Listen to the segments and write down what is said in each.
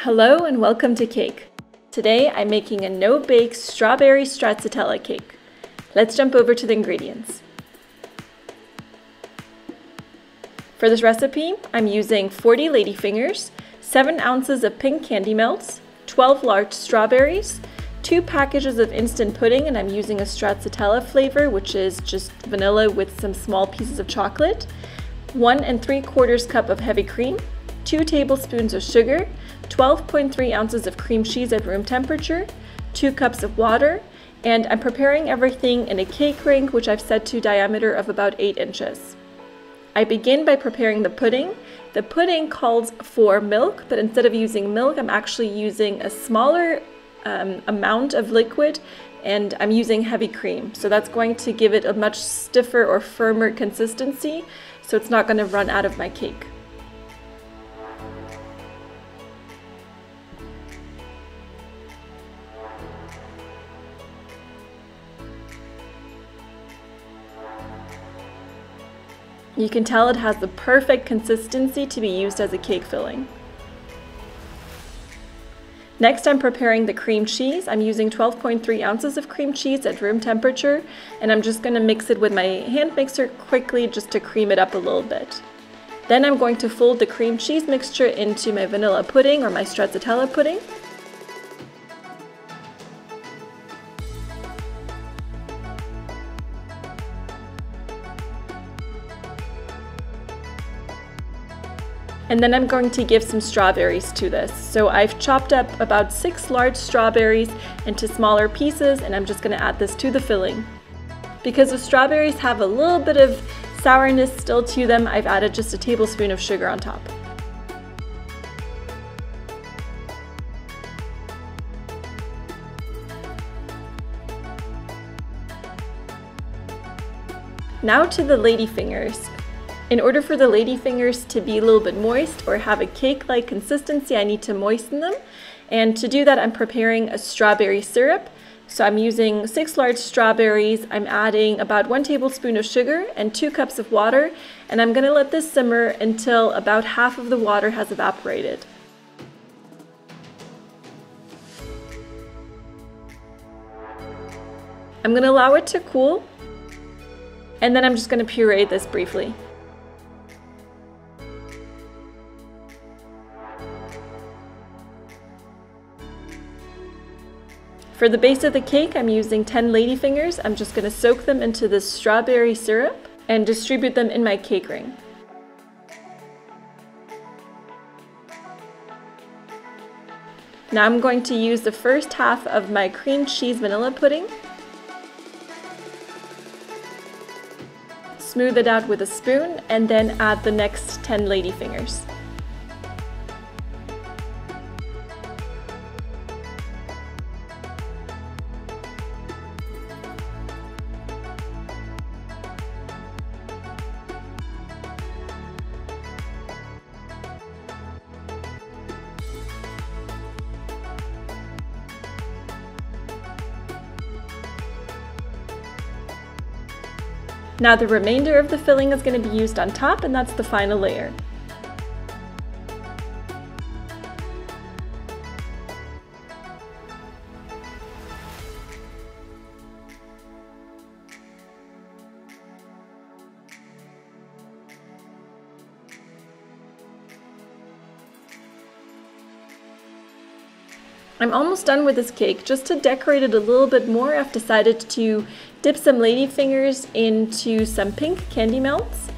Hello and welcome to Cake. Today I'm making a no-bake strawberry stracciatella cake. Let's jump over to the ingredients. For this recipe, I'm using 40 ladyfingers, 7 ounces of pink candy melts, 12 large strawberries, 2 packages of instant pudding, and I'm using a stracciatella flavor, which is just vanilla with some small pieces of chocolate, 1 3/4 cup of heavy cream, 2 tablespoons of sugar, 12.3 ounces of cream cheese at room temperature, 2 cups of water, and I'm preparing everything in a cake rink which I've set to a diameter of about 8 inches. I begin by preparing the pudding. The pudding calls for milk, but instead of using milk, I'm actually using a smaller amount of liquid, and I'm using heavy cream. So that's going to give it a much stiffer or firmer consistency, so it's not going to run out of my cake. You can tell it has the perfect consistency to be used as a cake filling. Next, I'm preparing the cream cheese. I'm using 12.3 ounces of cream cheese at room temperature, and I'm just going to mix it with my hand mixer quickly just to cream it up a little bit. Then I'm going to fold the cream cheese mixture into my vanilla pudding or my stracciatella pudding. And then I'm going to give some strawberries to this. So I've chopped up about 6 large strawberries into smaller pieces, and I'm just going to add this to the filling. Because the strawberries have a little bit of sourness still to them, I've added just a tablespoon of sugar on top. Now to the ladyfingers. In order for the ladyfingers to be a little bit moist or have a cake-like consistency, I need to moisten them. And to do that, I'm preparing a strawberry syrup. So I'm using 6 large strawberries. I'm adding about 1 tablespoon of sugar and 2 cups of water. And I'm going to let this simmer until about half of the water has evaporated. I'm going to allow it to cool. And then I'm just going to puree this briefly. For the base of the cake, I'm using 10 ladyfingers. I'm just going to soak them into the strawberry syrup and distribute them in my cake ring. Now I'm going to use the first half of my cream cheese vanilla pudding. Smooth it out with a spoon and then add the next 10 ladyfingers. Now the remainder of the filling is going to be used on top, and that's the final layer. I'm almost done with this cake. Just to decorate it a little bit more, I've decided to dip some ladyfingers into some pink candy melts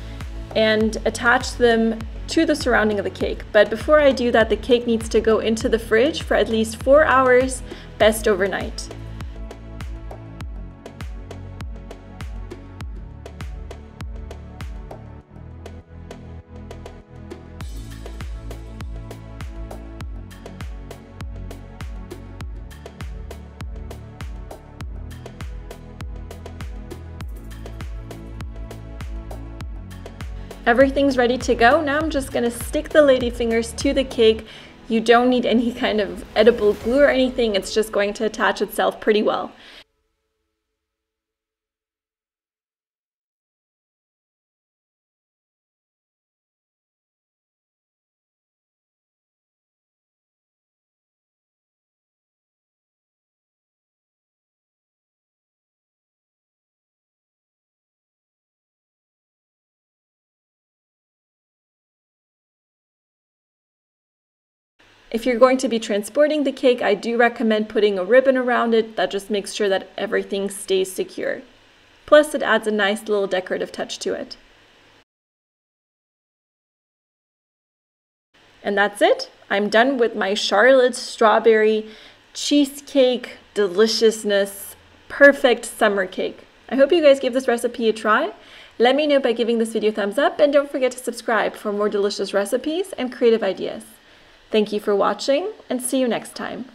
and attach them to the surrounding of the cake. But before I do that, the cake needs to go into the fridge for at least 4 hours, best overnight. Everything's ready to go. Now I'm just gonna stick the ladyfingers to the cake. You don't need any kind of edible glue or anything. It's just going to attach itself pretty well. If you're going to be transporting the cake, I do recommend putting a ribbon around it. That just makes sure that everything stays secure. Plus, it adds a nice little decorative touch to it. And that's it. I'm done with my Charlotte strawberry cheesecake deliciousness, perfect summer cake. I hope you guys give this recipe a try. Let me know by giving this video a thumbs up, and don't forget to subscribe for more delicious recipes and creative ideas. Thank you for watching, and see you next time.